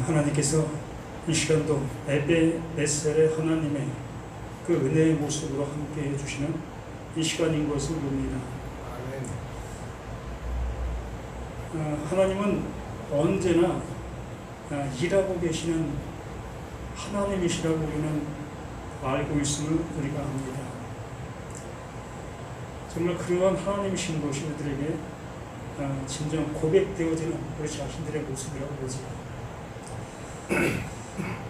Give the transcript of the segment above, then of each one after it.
하나님께서 이 시간도 에베네셀의 하나님의 그 은혜의 모습으로 함께 해주시는 이 시간인 것을 봅니다. 하나님은 언제나 일하고 계시는 하나님이시라고 우리는 알고 있음을 우리가 압니다. 정말 그러한 하나님이신 것이 우리들에게 진정 고백되어지는 우리 자신들의 모습이라고 보죠.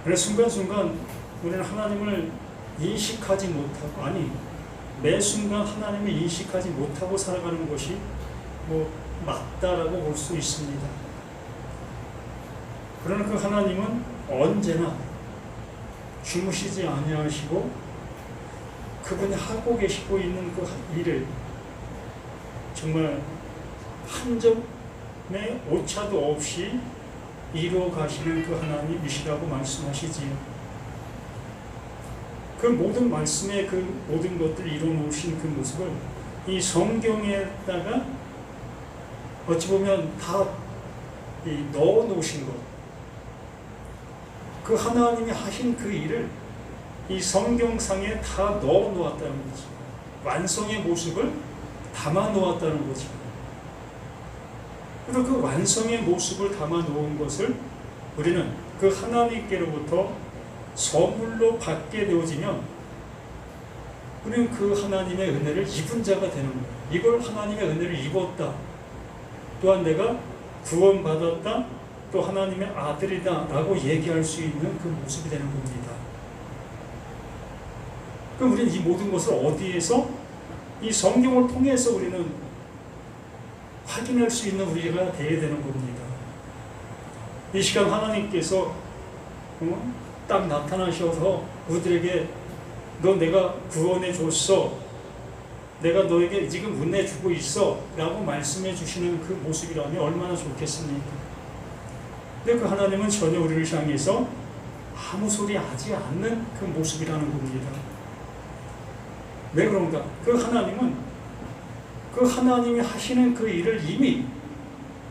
그래서 순간순간 우리는 하나님을 인식하지 못하고, 아니 매 순간 하나님을 인식하지 못하고 살아가는 것이 맞다라고 볼 수 있습니다. 그러나 그 하나님은 언제나 주무시지 아니하시고 그분이 하고 계시고 있는 그 일을 정말 한 점의 오차도 없이 이루어 가시는 그 하나님이시라고 말씀하시지요. 그 모든 말씀에 그 모든 것들을 이루어 놓으신 그 모습을 이 성경에다가 어찌 보면 다 넣어 놓으신 것, 그 하나님이 하신 그 일을 이 성경상에 다 넣어 놓았다는 거죠. 완성의 모습을 담아 놓았다는 거죠. 그리고 그 완성의 모습을 담아 놓은 것을 우리는 그 하나님께로부터 선물로 받게 되어지면 우리는 그 하나님의 은혜를 입은 자가 되는 거예요. 이걸 하나님의 은혜를 입었다, 또한 내가 구원받았다, 또 하나님의 아들이다 라고 얘기할 수 있는 그 모습이 되는 겁니다. 그럼 우리는 이 모든 것을 어디에서? 이 성경을 통해서 우리는 확인할 수 있는 우리가 되어야 되는 겁니다. 이 시간 하나님께서 딱 나타나셔서 우리들에게 너 내가 구원해 줬어, 내가 너에게 지금 은혜 주고 있어 라고 말씀해 주시는 그 모습이라면 얼마나 좋겠습니까? 근데 그 하나님은 전혀 우리를 향해서 아무 소리 하지 않는 그 모습이라는 겁니다. 왜 그런가? 그 하나님은 그 하나님이 하시는 그 일을 이미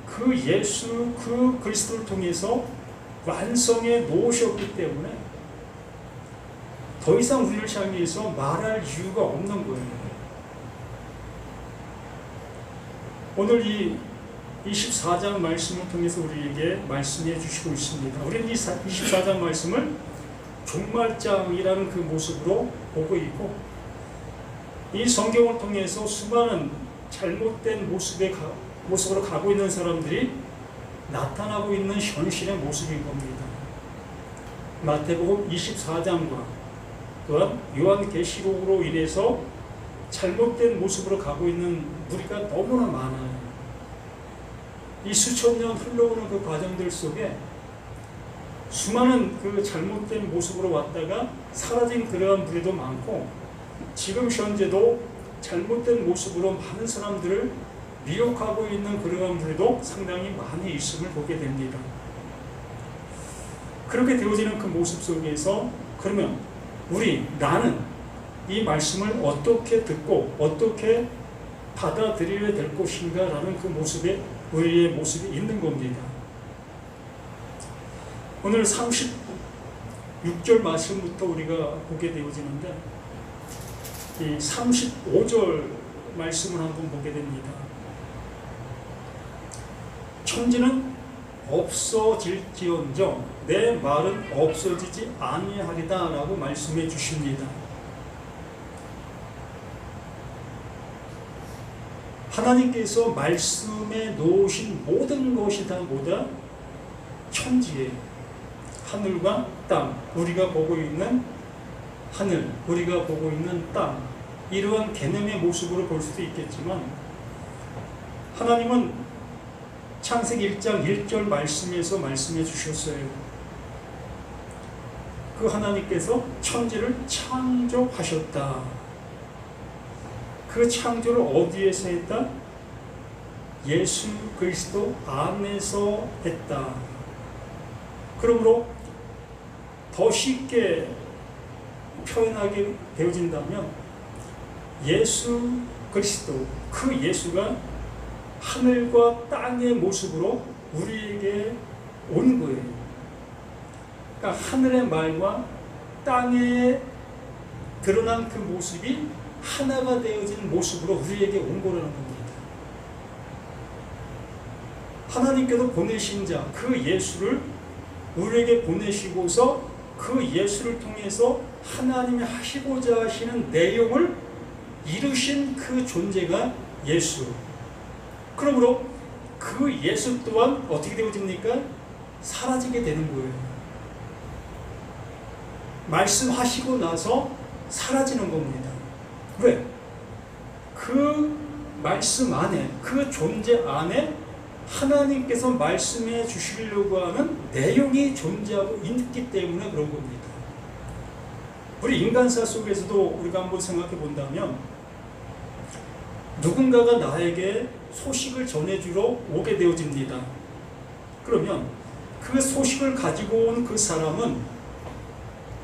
그 예수 그 그리스도를 통해서 완성해 놓으셨기 때문에 더 이상 우리를 향해서 말할 이유가 없는 거예요. 오늘 이 24장 말씀을 통해서 우리에게 말씀해 주시고 있습니다. 우리는 이 24장 말씀을 종말장이라는 그 모습으로 보고 있고, 이 성경을 통해서 수많은 잘못된 모습으로 가고 있는 사람들이 나타나고 있는 현실의 모습인 겁니다. 마태복음 24장과 또한 요한계시록으로 인해서 잘못된 모습으로 가고 있는 무리가 너무나 많아요. 이 수천 년 흘러오는 그 과정들 속에 수많은 그 잘못된 모습으로 왔다가 사라진 그러한 무리도 많고, 지금 현재도 잘못된 모습으로 많은 사람들을 미혹하고 있는 그러한 무리도 상당히 많이 있음을 보게 됩니다. 그렇게 되어지는 그 모습 속에서 그러면 나는 이 말씀을 어떻게 듣고 어떻게 받아들여야 될 것인가 라는 그 모습에 우리의 모습이 있는 겁니다. 오늘 36절 말씀부터 우리가 보게 되어지는데, 이 35절 말씀을 한번 보게 됩니다. 천지는 없어질지언정 내 말은 없어지지 아니하리다 라고 말씀해 주십니다. 하나님께서 말씀에 놓으신 모든 것이 다 뭐다? 천지에 하늘과 땅, 우리가 보고 있는 하늘, 우리가 보고 있는 땅, 이러한 개념의 모습으로 볼 수도 있겠지만, 하나님은 창세기 1장 1절 말씀에서 말씀해 주셨어요. 그 하나님께서 천지를 창조하셨다. 그 창조를 어디에서 했다? 예수 그리스도 안에서 했다. 그러므로 더 쉽게 표현하게 되어진다면, 예수 그리스도, 그 예수가 하늘과 땅의 모습으로 우리에게 온 거예요. 그러니까 하늘의 말과 땅에 드러난 그 모습이 하나가 되어진 모습으로 우리에게 온 거라는 겁니다. 하나님께서 보내신 자, 그 예수를 우리에게 보내시고서 그 예수를 통해서 하나님이 하시고자 하시는 내용을 이루신 그 존재가 예수. 그러므로 그 예수 또한 어떻게 되어집니까? 사라지게 되는 거예요. 말씀하시고 나서 사라지는 겁니다. 왜? 그 말씀 안에, 그 존재 안에 하나님께서 말씀해 주시려고 하는 내용이 존재하고 있기 때문에 그런 겁니다. 우리 인간사 속에서도 우리가 한번 생각해 본다면 누군가가 나에게 소식을 전해주러 오게 되어집니다. 그러면 그 소식을 가지고 온 그 사람은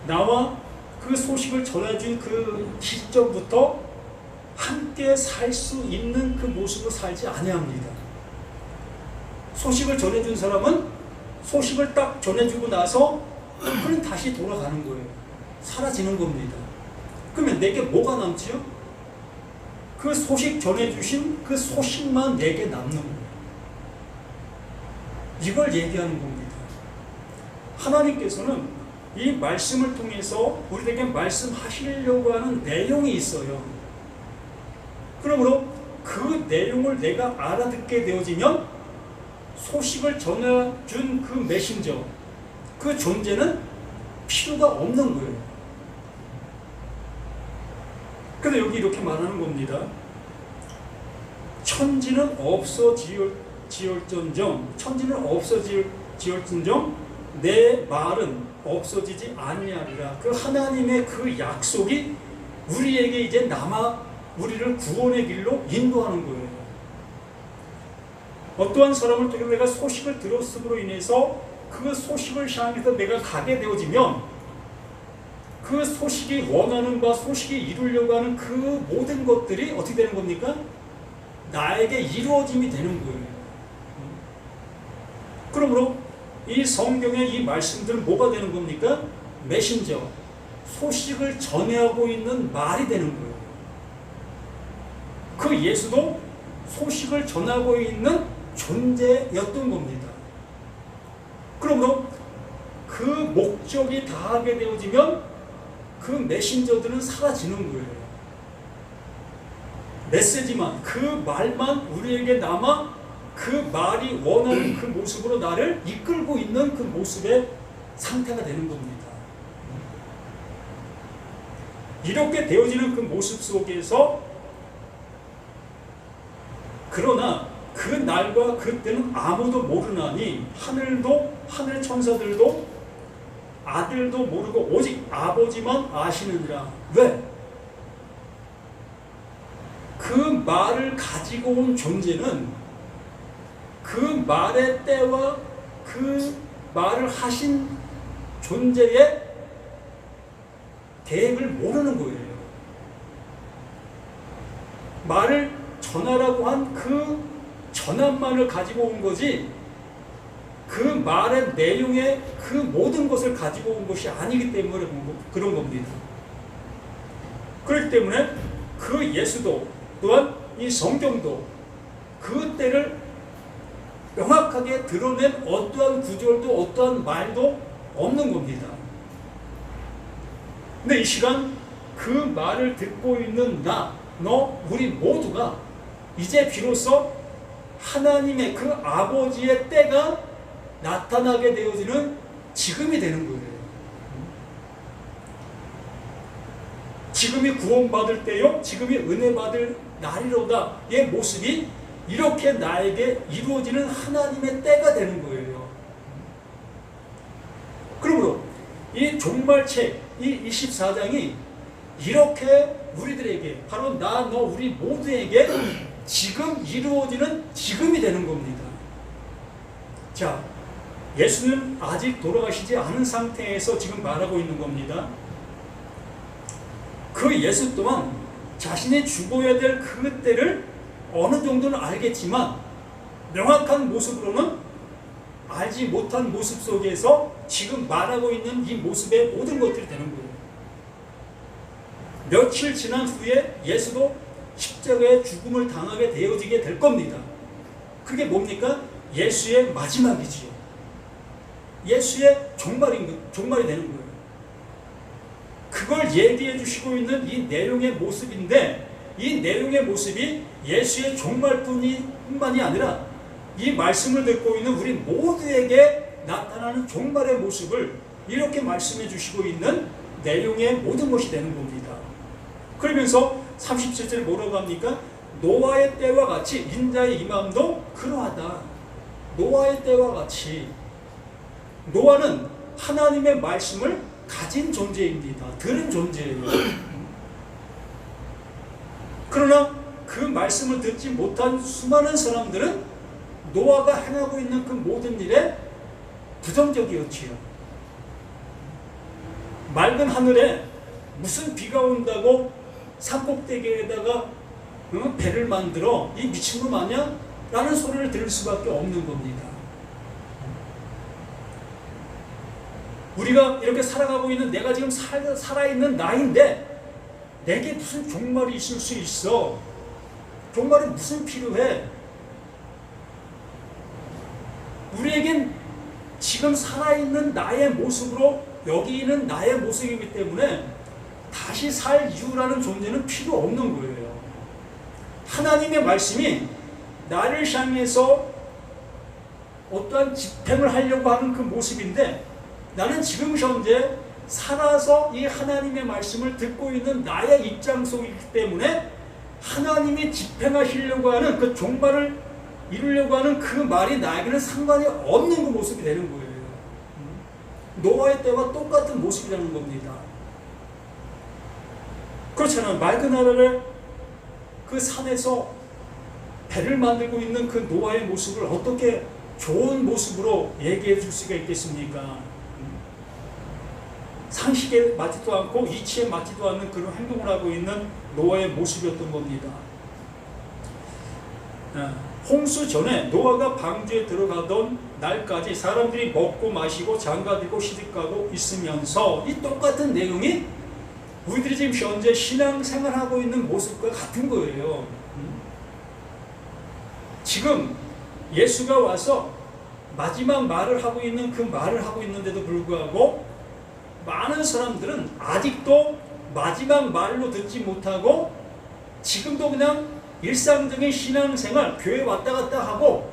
나와 그 소식을 전해준 그 시점부터 함께 살 수 있는 그 모습으로 살지 아니합니다. 소식을 전해준 사람은 소식을 딱 전해주고 나서 그는 다시 돌아가는 거예요. 사라지는 겁니다. 그러면 내게 뭐가 남지요? 그 소식 전해주신 그 소식만 내게 남는 거예요. 이걸 얘기하는 겁니다. 하나님께서는 이 말씀을 통해서 우리에게 말씀하시려고 하는 내용이 있어요. 그러므로 그 내용을 내가 알아듣게 되어지면 소식을 전해준 그 메신저, 그 존재는 필요가 없는 거예요. 그런데 여기 이렇게 말하는 겁니다. 천지는 없어지을지언정, 천지는 없어지을지언정 내 말은 없어지지 아니하리라. 그 하나님의 그 약속이 우리에게 이제 남아 우리를 구원의 길로 인도하는 거예요. 어떠한 사람을 통해 내가 소식을 들었음으로 인해서 그 소식을 향해서 내가 가게 되어지면 그 소식이 원하는 바 소식이 이루려고 하는 그 모든 것들이 어떻게 되는 겁니까? 나에게 이루어짐이 되는 거예요. 그러므로 이 성경의 이 말씀들은 뭐가 되는 겁니까? 메신저, 소식을 전해하고 있는 말이 되는 거예요. 그 예수도 소식을 전하고 있는 존재였던 겁니다. 그러므로 그 목적이 다하게 되어지면 그 메신저들은 사라지는 거예요. 메시지만, 그 말만 우리에게 남아 그 말이 원하는 그 모습으로 나를 이끌고 있는 그 모습의 상태가 되는 겁니다. 이렇게 되어지는 그 모습 속에서 그러나 그 날과 그때는 아무도 모르나니 하늘 천사들도 아들도 모르고 오직 아버지만 아시느니라. 왜? 그 말을 가지고 온 존재는 그 말의 때와 그 말을 하신 존재의 계획을 모르는 거예요. 말을 전하라고 한 그 전함만을 가지고 온 거지 그 말의 내용의 그 모든 것을 가지고 온 것이 아니기 때문에 그런 겁니다. 그렇기 때문에 그 예수도 또한 이 성경도 그 때를 명확하게 드러낸 어떠한 구절도 어떠한 말도 없는 겁니다. 근데 이 시간 그 말을 듣고 있는 나, 너, 우리 모두가 이제 비로소 하나님의 그 아버지의 때가 나타나게 되어지는 지금이 되는 거예요. 지금이 구원받을 때요, 지금이 은혜 받을 날이로다의 모습이 이렇게 나에게 이루어지는 하나님의 때가 되는 거예요. 그러므로 이 종말책, 이 24장이 이렇게 우리들에게, 바로 나, 너, 우리 모두에게 지금 이루어지는 지금이 되는 겁니다. 자, 예수는 아직 돌아가시지 않은 상태에서 지금 말하고 있는 겁니다. 그 예수 또한 자신이 죽어야 될 그 때를 어느 정도는 알겠지만 명확한 모습으로는 알지 못한 모습 속에서 지금 말하고 있는 이 모습의 모든 것들이 되는 거예요. 며칠 지난 후에 예수도 십자가의 죽음을 당하게 되어지게 될 겁니다. 그게 뭡니까? 예수의 마지막이지요. 예수의 종말이 되는 거예요. 그걸 얘기해 주시고 있는 이 내용의 모습인데, 이 내용의 모습이 예수의 종말뿐만이 아니라 이 말씀을 듣고 있는 우리 모두에게 나타나는 종말의 모습을 이렇게 말씀해 주시고 있는 내용의 모든 것이 되는 겁니다. 그러면서 37절에 뭐라고 합니까? 노아의 때와 같이 인자의 임함도 그러하다. 노아의 때와 같이. 노아는 하나님의 말씀을 가진 존재입니다. 들은 존재예요. 그러나 그 말씀을 듣지 못한 수많은 사람들은 노아가 행하고 있는 그 모든 일에 부정적이었지요. 맑은 하늘에 무슨 비가 온다고 산꼭대기에다가 배를 만들어 이 미친놈 아니야? 라는 소리를 들을 수밖에 없는 겁니다. 우리가 이렇게 살아가고 있는, 내가 지금 살아있는 나인데 내게 무슨 종말이 있을 수 있어? 종말이 무슨 필요해? 우리에겐 지금 살아있는 나의 모습으로 여기 있는 나의 모습이기 때문에 다시 살 이유라는 존재는 필요 없는 거예요. 하나님의 말씀이 나를 향해서 어떠한 집행을 하려고 하는 그 모습인데, 나는 지금 현재 살아서 이 하나님의 말씀을 듣고 있는 나의 입장 속이기 때문에 하나님이 집행하시려고 하는 그 종말을 이루려고 하는 그 말이 나에게는 상관이 없는 그 모습이 되는 거예요. 노아의 때와 똑같은 모습이라는 겁니다. 그렇잖아요. 맑은 하늘에 그 산에서 배를 만들고 있는 그 노아의 모습을 어떻게 좋은 모습으로 얘기해 줄 수가 있겠습니까? 상식에 맞지도 않고 이치에 맞지도 않는 그런 행동을 하고 있는 노아의 모습이었던 겁니다. 홍수 전에 노아가 방주에 들어가던 날까지 사람들이 먹고 마시고 장가들고 시집가고 있으면서 이 똑같은 내용이 우리들이 지금 현재 신앙생활하고 있는 모습과 같은 거예요. 지금 예수가 와서 마지막 말을 하고 있는 그 말을 하고 있는데도 불구하고 많은 사람들은 아직도 마지막 말로 듣지 못하고 지금도 그냥 일상적인 신앙생활, 교회 왔다 갔다 하고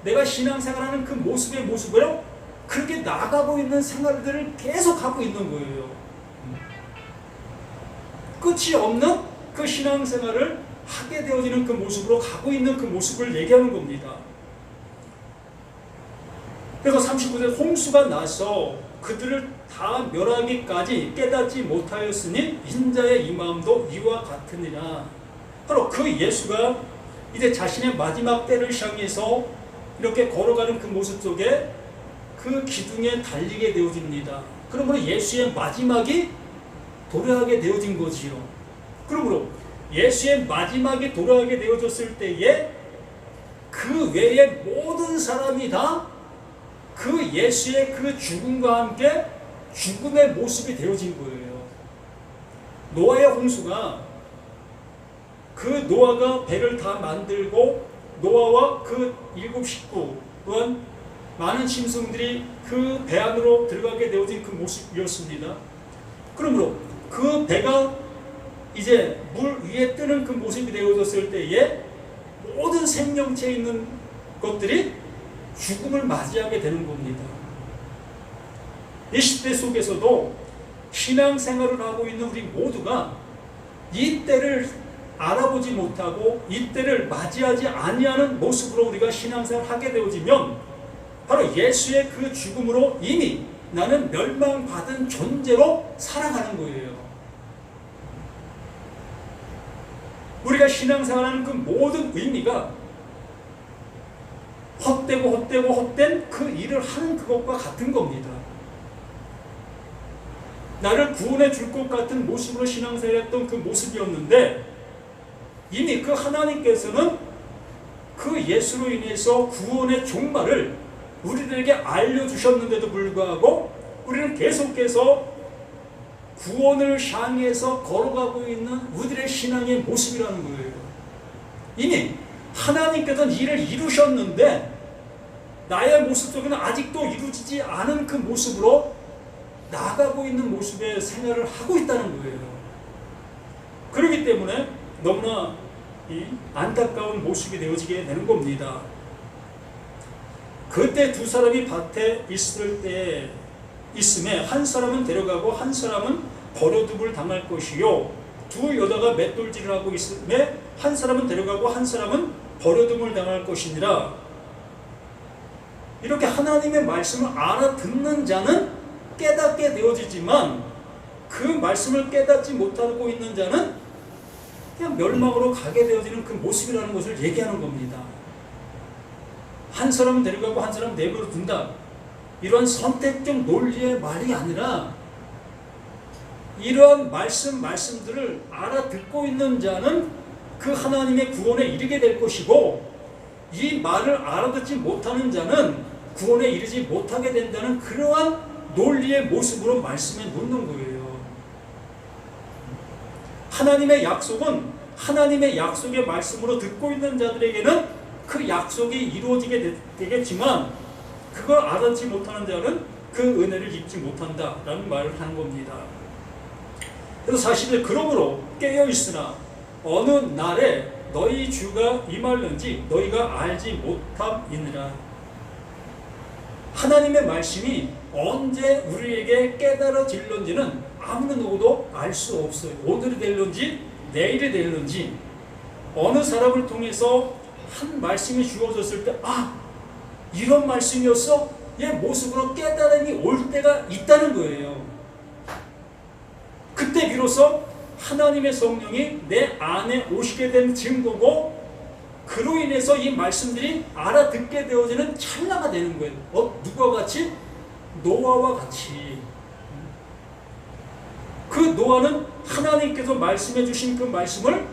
내가 신앙생활하는 그 모습으로 그렇게 나가고 있는 생활들을 계속 하고 있는 거예요. 끝이 없는 그 신앙생활을 하게 되어지는 그 모습으로 가고 있는 그 모습을 얘기하는 겁니다. 그래서 39절, 홍수가 나서 그들을 다 멸하기까지 깨닫지 못하였으니 인자의 임함도 이와 같으니라. 바로 그 예수가 이제 자신의 마지막 때를 향해서 이렇게 걸어가는 그 모습 속에 그 기둥에 달리게 되어집니다. 그러므로 예수의 마지막이 도래하게 되어진 거지요. 그러므로 예수의 마지막이 도래하게 되어졌을 때에 그 외에 모든 사람이 다 그 예수의 그 죽음과 함께 죽음의 모습이 되어진 거예요. 노아의 홍수가, 그 노아가 배를 다 만들고 노아와 그 7 식구 또한 많은 짐승들이 그 배 안으로 들어가게 되어진 그 모습이었습니다. 그러므로 그 배가 이제 물 위에 뜨는 그 모습이 되어졌을 때에 모든 생명체 있는 것들이 죽음을 맞이하게 되는 겁니다. 이 시대 속에서도 신앙생활을 하고 있는 우리 모두가 이 때를 알아보지 못하고 이 때를 맞이하지 아니하는 모습으로 우리가 신앙생활을 하게 되어지면 바로 예수의 그 죽음으로 이미 나는 멸망받은 존재로 살아가는 거예요. 우리가 신앙생활하는 그 모든 의미가 헛된 그 일을 하는 그것과 같은 겁니다. 나를 구원해 줄 것 같은 모습으로 신앙생활했던 그 모습이었는데 이미 그 하나님께서는 그 예수로 인해서 구원의 종말을 우리들에게 알려주셨는데도 불구하고 우리는 계속해서 구원을 향해서 걸어가고 있는 우리들의 신앙의 모습이라는 거예요. 이미 하나님께서는 일을 이루셨는데 나의 모습 속에는 아직도 이루어지지 않은 그 모습으로 나아가고 있는 모습의 생활을 하고 있다는 거예요. 그렇기 때문에 너무나 이 안타까운 모습이 되어지게 되는 겁니다. 그때 두 사람이 밭에 있을 때 있음에 한 사람은 데려가고 한 사람은 버려둠을 당할 것이요, 두 여자가 맷돌질을 하고 있음에 한 사람은 데려가고 한 사람은 버려둠을 당할 것이니라. 이렇게 하나님의 말씀을 알아듣는 자는 깨닫게 되어지지만 그 말씀을 깨닫지 못하고 있는 자는 그냥 멸망으로 가게 되어지는 그 모습이라는 것을 얘기하는 겁니다. 한 사람은 데려가고 한 사람은 내버려 둔다. 이런 선택적 논리의 말이 아니라 이러한 말씀들을 알아듣고 있는 자는 그 하나님의 구원에 이르게 될 것이고, 이 말을 알아듣지 못하는 자는 구원에 이르지 못하게 된다는 그러한 논리의 모습으로 말씀에 놓는 거예요. 하나님의 약속은 하나님의 약속의 말씀으로 듣고 있는 자들에게는 그 약속이 이루어지게 되겠지만, 그걸 알아듣지 못하는 자는 그 은혜를 입지 못한다라는 말을 하는 겁니다. 그래서 사실 그러므로 깨어있으나 어느 날에 너희 주가 임할는지 너희가 알지 못함이니라. 하나님의 말씀이 언제 우리에게 깨달아질는지는 아무나 누구도 알 수 없어요. 오늘이 될는지 내일이 될는지, 어느 사람을 통해서 한 말씀이 주어졌을 때 이런 말씀이었어? 얘 모습으로 깨달음이 올 때가 있다는 거예요. 그때 비로소 하나님의 성령이 내 안에 오시게 된 증거고, 그로 인해서 이 말씀들이 알아듣게 되어지는 찰나가 되는 거예요. 누구와 같이? 노아와 같이. 그 노아는 하나님께서 말씀해 주신 그 말씀을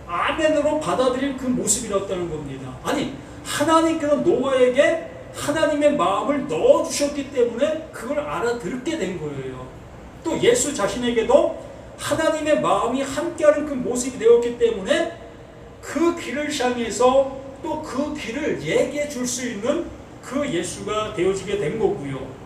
아멘으로 받아들인 그 모습이었다는 겁니다. 아니, 하나님께서 노아에게 하나님의 마음을 넣어주셨기 때문에 그걸 알아듣게 된 거예요. 또 예수 자신에게도 하나님의 마음이 함께하는 그 모습이 되었기 때문에 그 길을 향해서 또 그 길을 얘기해 줄 수 있는 그 예수가 되어지게 된 거고요.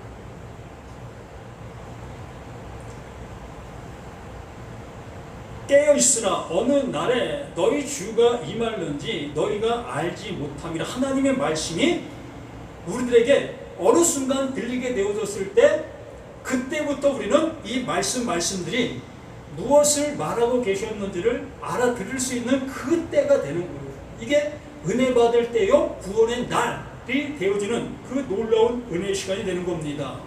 깨어있으나 어느 날에 너희 주가 임할는지 너희가 알지 못함이라. 하나님의 말씀이 우리들에게 어느 순간 들리게 되어졌을 때, 그때부터 우리는 이 말씀들이 무엇을 말하고 계셨는지를 알아들을 수 있는 그 때가 되는 거예요. 이게 은혜 받을 때요, 구원의 날이 되어지는 그 놀라운 은혜의 시간이 되는 겁니다.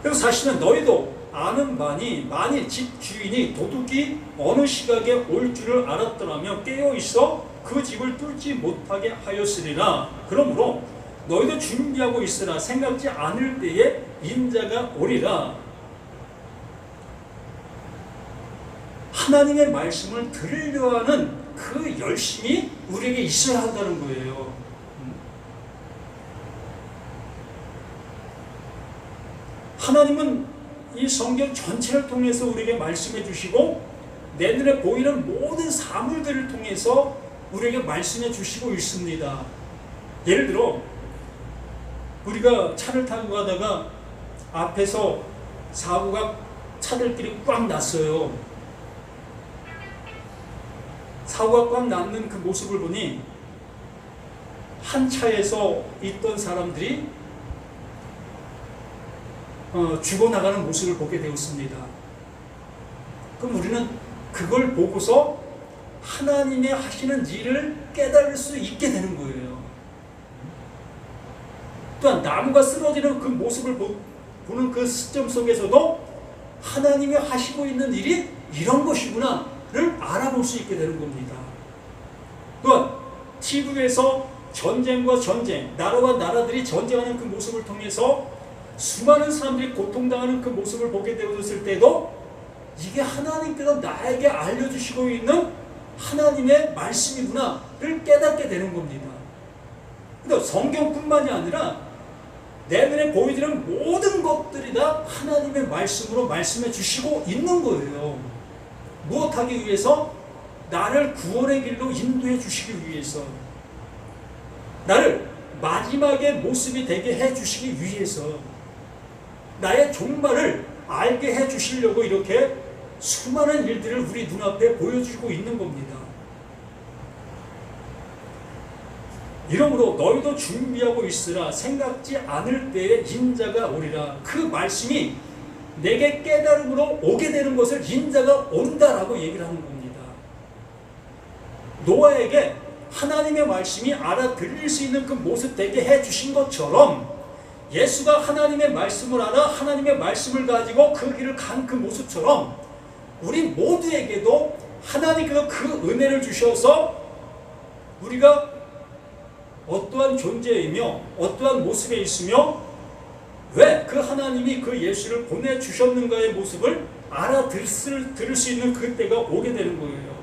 그래서 사실은 너희도 아는 바니, 만일 집 주인이 도둑이 어느 시각에 올 줄을 알았더라면 깨어있어 그 집을 뚫지 못하게 하였으리라. 그러므로 너희도 준비하고 있으라. 생각지 않을 때에 인자가 오리라. 하나님의 말씀을 들으려 하는 그 열심이 우리에게 있어야 한다는 거예요. 하나님은 이 성경 전체를 통해서 우리에게 말씀해 주시고, 내 눈에 보이는 모든 사물들을 통해서 우리에게 말씀해 주시고 있습니다. 예를 들어 우리가 차를 타고 가다가 앞에서 사고가 차들끼리 꽉 났어요. 사고가 꽉 났는 그 모습을 보니 한 차에서 있던 사람들이 죽어나가는 모습을 보게 되었습니다. 그럼 우리는 그걸 보고서 하나님의 하시는 일을 깨달을 수 있게 되는 거예요. 또한 나무가 쓰러지는 그 모습을 보는 그 시점 속에서도 하나님이 하시고 있는 일이 이런 것이구나를 알아볼 수 있게 되는 겁니다. 또한 TV에서 전쟁과 전쟁, 나라와 나라들이 전쟁하는 그 모습을 통해서 수많은 사람들이 고통당하는 그 모습을 보게 되었을 때도 이게 하나님께서 나에게 알려주시고 있는 하나님의 말씀이구나를 깨닫게 되는 겁니다. 근데 성경뿐만이 아니라 내 눈에 보이는 모든 것들이 다 하나님의 말씀으로 말씀해 주시고 있는 거예요. 무엇하기 위해서? 나를 구원의 길로 인도해 주시기 위해서, 나를 마지막의 모습이 되게 해 주시기 위해서, 나의 종말을 알게 해 주시려고 이렇게 수많은 일들을 우리 눈앞에 보여주고 있는 겁니다. 이러므로 너희도 준비하고 있으라. 생각지 않을 때에 인자가 오리라. 그 말씀이 내게 깨달음으로 오게 되는 것을 인자가 온다라고 얘기를 하는 겁니다. 노아에게 하나님의 말씀이 알아들릴 수 있는 그 모습 되게 해주신 것처럼 예수가 하나님의 말씀을 알아 하나님의 말씀을 가지고 그 길을 간 그 모습처럼 우리 모두에게도 하나님께서 그 은혜를 주셔서 우리가 어떠한 존재이며 어떠한 모습에 있으며 왜 그 하나님이 그 예수를 보내주셨는가의 모습을 들을 수 있는 그 때가 오게 되는 거예요.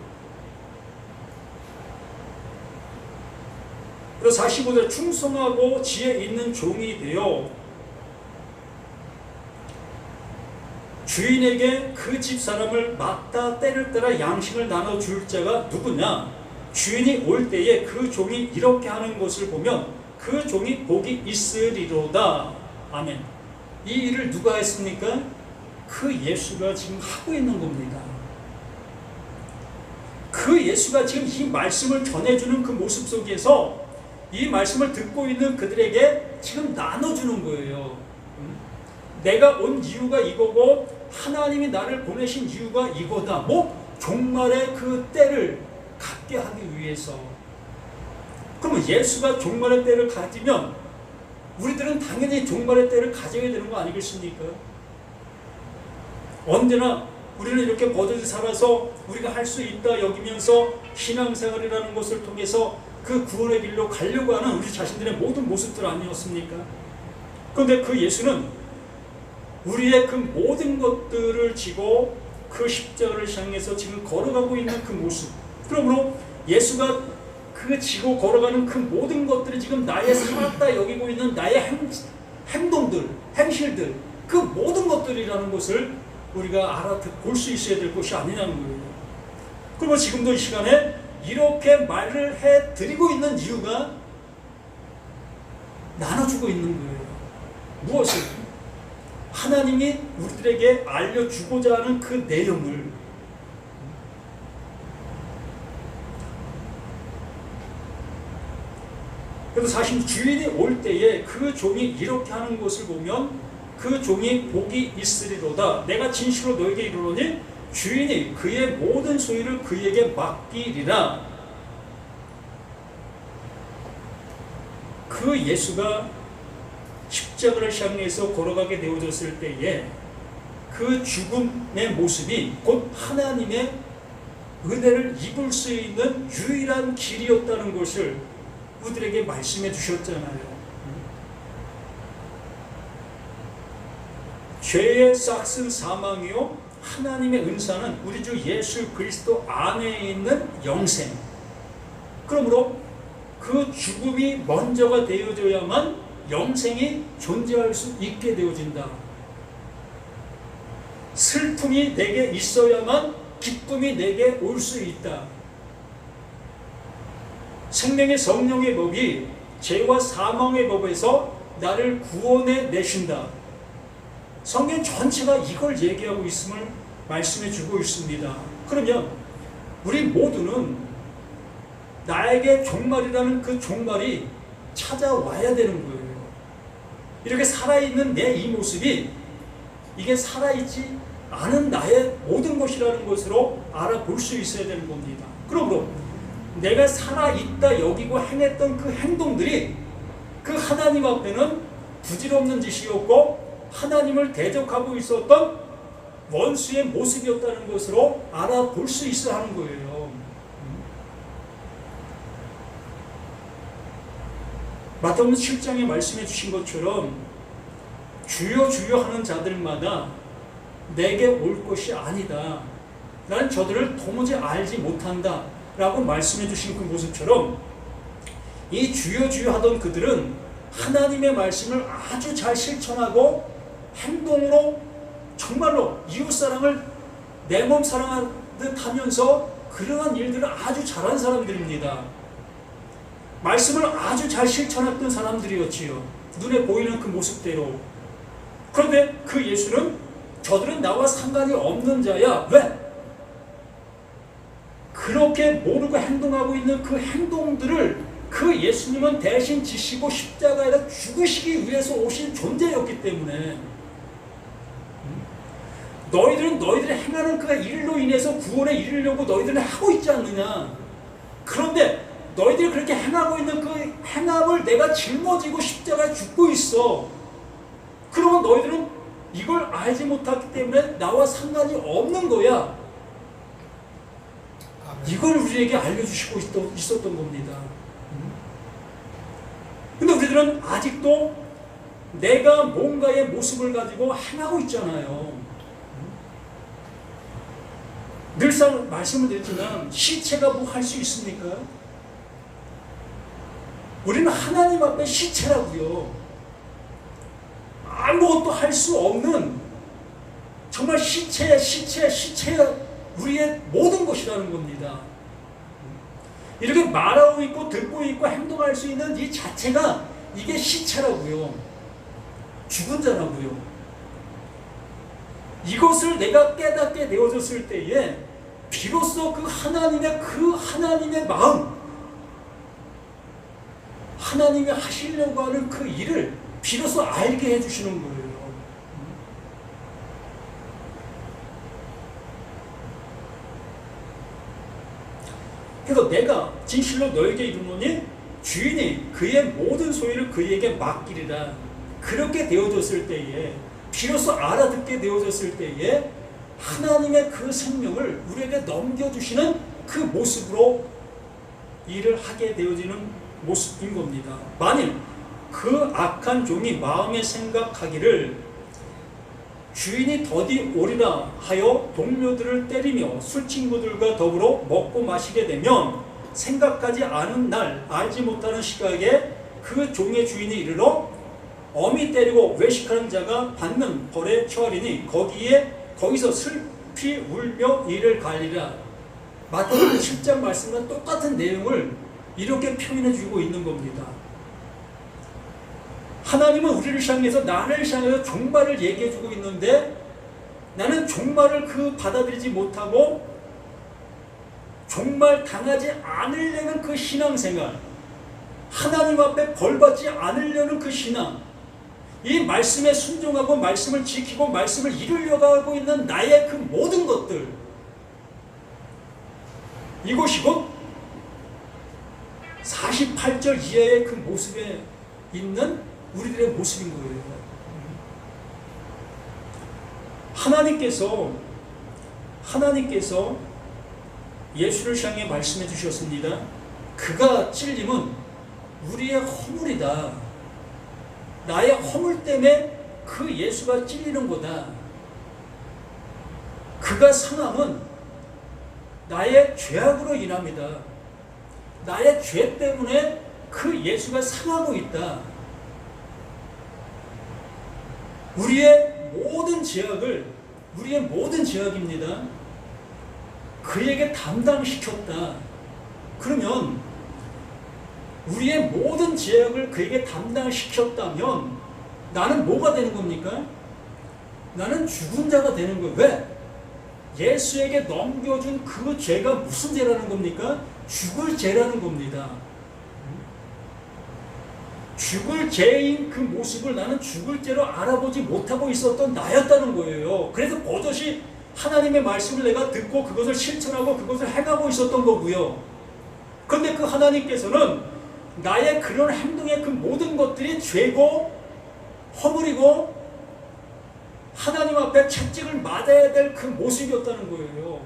그래서 45절 충성하고 지혜 있는 종이 되어 주인에게 그 집 사람을 맡아 때를 따라 양식을 나눠줄 자가 누구냐? 주인이 올 때에 그 종이 이렇게 하는 것을 보면 그 종이 복이 있으리로다. 아멘. 이 일을 누가 했습니까? 그 예수가 지금 하고 있는 겁니다. 그 예수가 지금 이 말씀을 전해주는 그 모습 속에서 이 말씀을 듣고 있는 그들에게 지금 나눠주는 거예요. 내가 온 이유가 이거고 하나님이 나를 보내신 이유가 이거다. 종말의 그 때를 갖게 하기 위해서. 그러면 예수가 종말의 때를 가지면 우리들은 당연히 종말의 때를 가져야 되는 거 아니겠습니까? 언제나 우리는 이렇게 버젓이 살아서 우리가 할 수 있다 여기면서 신앙생활이라는 것을 통해서 그 구원의 길로 가려고 하는 우리 자신들의 모든 모습들 아니었습니까? 그런데 그 예수는 우리의 그 모든 것들을 지고 그 십자가를 향해서 지금 걸어가고 있는 그 모습. 그러므로 예수가 그 지고 걸어가는 그 모든 것들이 지금 나의 살았다 여기고 있는 나의 행동들, 행실들, 그 모든 것들이라는 것을 우리가 볼 수 있어야 될 것이 아니냐는 거예요. 그러면 지금도 이 시간에 이렇게 말을 해드리고 있는 이유가 나눠주고 있는 거예요. 무엇을? 하나님이 우리들에게 알려주고자 하는 그 내용을. 그래서 사실 주인이 올 때에 그 종이 이렇게 하는 것을 보면 그 종이 복이 있으리로다. 내가 진실로 너에게 이르노니 주인이 그의 모든 소유를 그에게 맡기리라. 그 예수가 십자가를 향해서 걸어가게 되어졌을 때에 그 죽음의 모습이 곧 하나님의 은혜를 입을 수 있는 유일한 길이었다는 것을 우리들에게 말씀해 주셨잖아요. 죄의 싹은 사망이요 하나님의 은사는 우리 주 예수 그리스도 안에 있는 영생. 그러므로 그 죽음이 먼저가 되어져야만 영생이 존재할 수 있게 되어진다. 슬픔이 내게 있어야만 기쁨이 내게 올 수 있다. 생명의 성령의 법이 죄와 사망의 법에서 나를 구원해 내신다. 성경 전체가 이걸 얘기하고 있음을 말씀해 주고 있습니다. 그러면 우리 모두는 나에게 종말이라는 그 종말이 찾아와야 되는 거예요. 이렇게 살아있는 내 이 모습이 이게 살아있지 않은 나의 모든 것이라는 것으로 알아볼 수 있어야 되는 겁니다. 그러므로 내가 살아있다 여기고 행했던 그 행동들이 그 하나님 앞에는 부질없는 짓이었고 하나님을 대적하고 있었던 원수의 모습이었다는 것으로 알아볼 수 있어야 하는 거예요. 마태복음 7장에 말씀해 주신 것처럼 주여 주여 하는 자들마다 내게 올 것이 아니다. 나는 저들을 도무지 알지 못한다 라고 말씀해 주신 그 모습처럼 이 주여 주여 하던 그들은 하나님의 말씀을 아주 잘 실천하고 행동으로 정말로 이웃사랑을 내 몸 사랑하듯 하면서 그러한 일들을 아주 잘한 사람들입니다. 말씀을 아주 잘 실천했던 사람들이었지요. 눈에 보이는 그 모습대로. 그런데 그 예수는 저들은 나와 상관이 없는 자야. 왜? 그렇게 모르고 행동하고 있는 그 행동들을 그 예수님은 대신 지시고 십자가에다 죽으시기 위해서 오신 존재였기 때문에 너희들은 너희들이 행하는 그 일로 인해서 구원에 이르려고 너희들은 하고 있지 않느냐. 그런데 너희들이 그렇게 행하고 있는 그 행함을 내가 짊어지고 십자가에 죽고 있어. 그러면 너희들은 이걸 알지 못하기 때문에 나와 상관이 없는 거야. 이걸 우리에게 알려주시고 있었던 겁니다. 근데 우리들은 아직도 내가 뭔가의 모습을 가지고 행하고 있잖아요. 늘상 말씀을 드리지만 시체가 뭐 할 수 있습니까? 우리는 하나님 앞에 시체라고요. 아무것도 할 수 없는 정말 시체야 우리의 모든 것이라는 겁니다. 이렇게 말하고 있고 듣고 있고 행동할 수 있는 이 자체가 이게 시체라고요. 죽은 자라고요. 이것을 내가 깨닫게 되어졌을 때에 비로소 그 하나님의 마음, 하나님이 하시려고 하는 그 일을 비로소 알게 해주시는 거예요. 그래서 내가 진실로 너에게 이르노니 주인이 그의 모든 소유를 그에게 맡기리라. 그렇게 되어졌을 때에 비로소 알아듣게 되어졌을 때에 하나님의 그 생명을 우리에게 넘겨주시는 그 모습으로 일을 하게 되어지는 모습인 겁니다. 만일 그 악한 종이 마음에 생각하기를 주인이 더디 오리라 하여 동료들을 때리며 술친구들과 더불어 먹고 마시게 되면 생각하지 않은 날 알지 못하는 시각에 그 종의 주인이 이르러 엄히 때리고 외식하는 자가 받는 벌에 처하리니 거기서 슬피 울며 이를 갈리라. 마태복음 7장 말씀과 똑같은 내용을 이렇게 표현해 주고 있는 겁니다. 하나님은 우리를 향해서 나를 향해서 종말을 얘기해 주고 있는데 나는 종말을 받아들이지 못하고 종말 당하지 않으려는 그 신앙생활, 하나님 앞에 벌받지 않으려는 그 신앙, 이 말씀에 순종하고 말씀을 지키고 말씀을 이루려고 하고 있는 나의 그 모든 것들, 이것이 곧 48절 이하의 그 모습에 있는 우리들의 모습인 거예요. 하나님께서 예수를 향해 말씀해 주셨습니다. 그가 찔림은 우리의 허물이다. 나의 허물 때문에 그 예수가 찔리는 거다. 그가 상함은 나의 죄악으로 인합니다. 나의 죄 때문에 그 예수가 상하고 있다. 우리의 모든 죄악입니다. 그에게 담당시켰다. 그러면 우리의 모든 죄악을 그에게 담당시켰다면 나는 뭐가 되는 겁니까? 나는 죽은 자가 되는 거예요. 왜? 예수에게 넘겨준 그 죄가 무슨 죄라는 겁니까? 죽을 죄라는 겁니다. 죽을 죄인 그 모습을 나는 죽을 죄로 알아보지 못하고 있었던 나였다는 거예요. 그래서 버젓이 하나님의 말씀을 내가 듣고 그것을 실천하고 그것을 행하고 있었던 거고요. 그런데 그 하나님께서는 나의 그런 행동의 그 모든 것들이 죄고 허물이고 하나님 앞에 채찍을 맞아야 될 그 모습이었다는 거예요.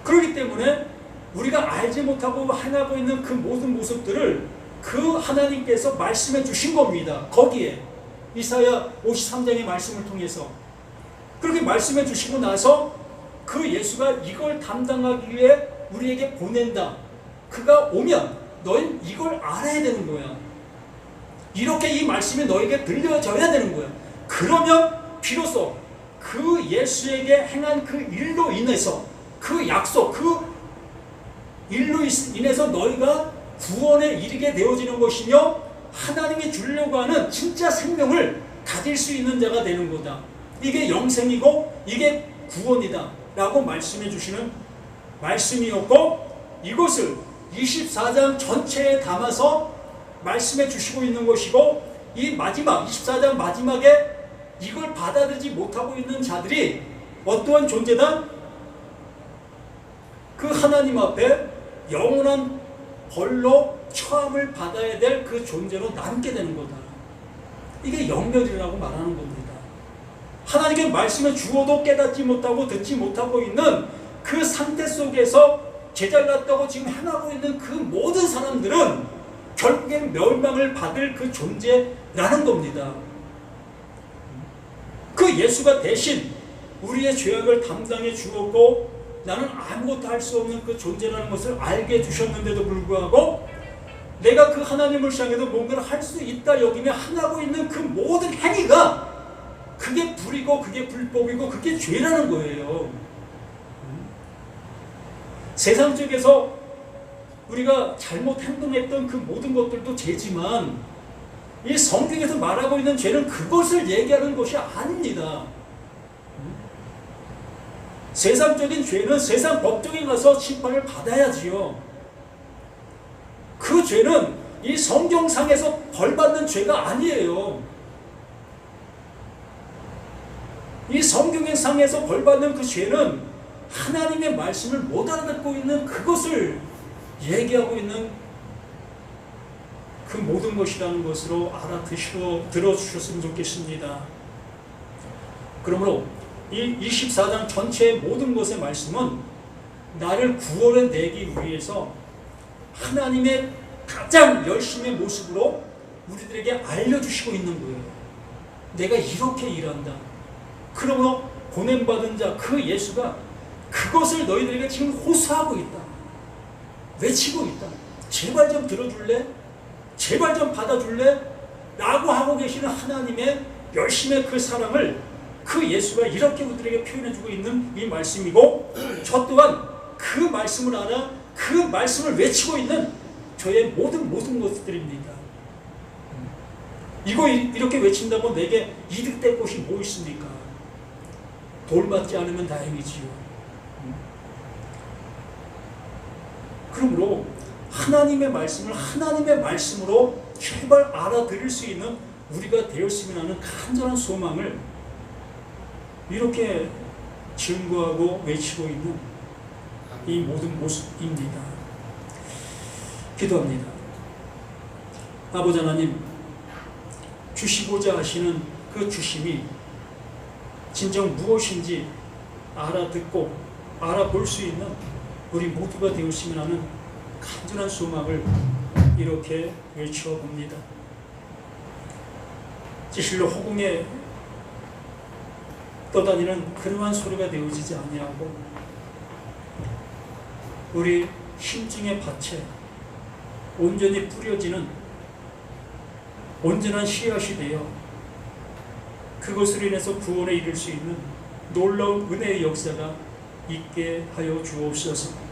그렇기 때문에 우리가 알지 못하고 행하고 있는 그 모든 모습들을 그 하나님께서 말씀해 주신 겁니다. 거기에 이사야 53장의 말씀을 통해서 그렇게 말씀해 주시고 나서 그 예수가 이걸 담당하기 위해 우리에게 보낸다. 그가 오면 너희 이걸 알아야 되는 거야. 이렇게 이 말씀이 너에게 들려져야 되는 거야. 그러면 비로소 그 예수에게 행한 그 일로 인해서, 그 약속, 그 일로 인해서 너희가 구원에 이르게 되어지는 것이며 하나님이 주려고 하는 진짜 생명을 가질 수 있는 자가 되는 거다. 이게 영생이고 이게 구원이다 라고 말씀해 주시는 말씀이었고, 이것을 24장 전체에 담아서 말씀해 주시고 있는 것이고, 이 마지막 24장 마지막에 이걸 받아들이지 못하고 있는 자들이 어떠한 존재다? 그 하나님 앞에 영원한 벌로 처함을 받아야 될 그 존재로 남게 되는 거다. 이게 영멸이라고 말하는 겁니다. 하나님의 말씀을 주어도 깨닫지 못하고 듣지 못하고 있는 그 상태 속에서 제잘났다고 지금 행하고 있는 그 모든 사람들은 결국엔 멸망을 받을 그 존재라는 겁니다. 그 예수가 대신 우리의 죄악을 담당해 주었고 나는 아무것도 할 수 없는 그 존재라는 것을 알게 해주셨는데도 불구하고 내가 그 하나님을 향해서 뭔가를 할 수 있다 여기며 행하고 있는 그 모든 행위가 그게 불이고 그게 불법이고 그게 죄라는 거예요. 세상 쪽에서 우리가 잘못 행동했던 그 모든 것들도 죄지만 이 성경에서 말하고 있는 죄는 그것을 얘기하는 것이 아닙니다. 세상적인 죄는 세상 법정에 가서 심판을 받아야지요. 그 죄는 이 성경상에서 벌받는 죄가 아니에요. 이 성경상에서 벌받는 그 죄는 하나님의 말씀을 못 알아듣고 있는 그것을 얘기하고 있는 그 모든 것이라는 것으로 들어주셨으면 좋겠습니다. 그러므로 이 24장 전체의 모든 것의 말씀은 나를 구원해 내기 위해서 하나님의 가장 열심의 모습으로 우리들에게 알려주시고 있는 거예요. 내가 이렇게 일한다. 그러므로 보냄받은 자 그 예수가 그것을 너희들에게 지금 호소하고 있다. 외치고 있다. 제발 좀 들어줄래? 제발 좀 받아줄래? 라고 하고 계시는 하나님의 열심의 그 사랑을 그 예수가 이렇게 우리들에게 표현해주고 있는 이 말씀이고, 저 또한 그 말씀을 알아 그 말씀을 외치고 있는 저의 모든 것들입니다. 이거 이렇게 외친다고 내게 이득될 것이 뭐 있습니까? 돌맞지 않으면 다행이지요. 그러므로 하나님의 말씀을 하나님의 말씀으로 제발 알아들을 수 있는 우리가 되었으면 하는 간절한 소망을 이렇게 증거하고 외치고 있는 이 모든 모습입니다. 기도합니다. 아버지 하나님, 주시고자 하시는 그 주심이 진정 무엇인지 알아듣고 알아볼 수 있는 우리 모두가 되었으면 하는 간절한 소망을 이렇게 외쳐봅니다. 진실로 허공에 떠다니는 그러한 소리가 되어지지 아니하고 우리 심증의 밭에 온전히 뿌려지는 온전한 씨앗이 되어 그것으로 인해서 구원에 이를 수 있는 놀라운 은혜의 역사가 있게 하여 주옵소서.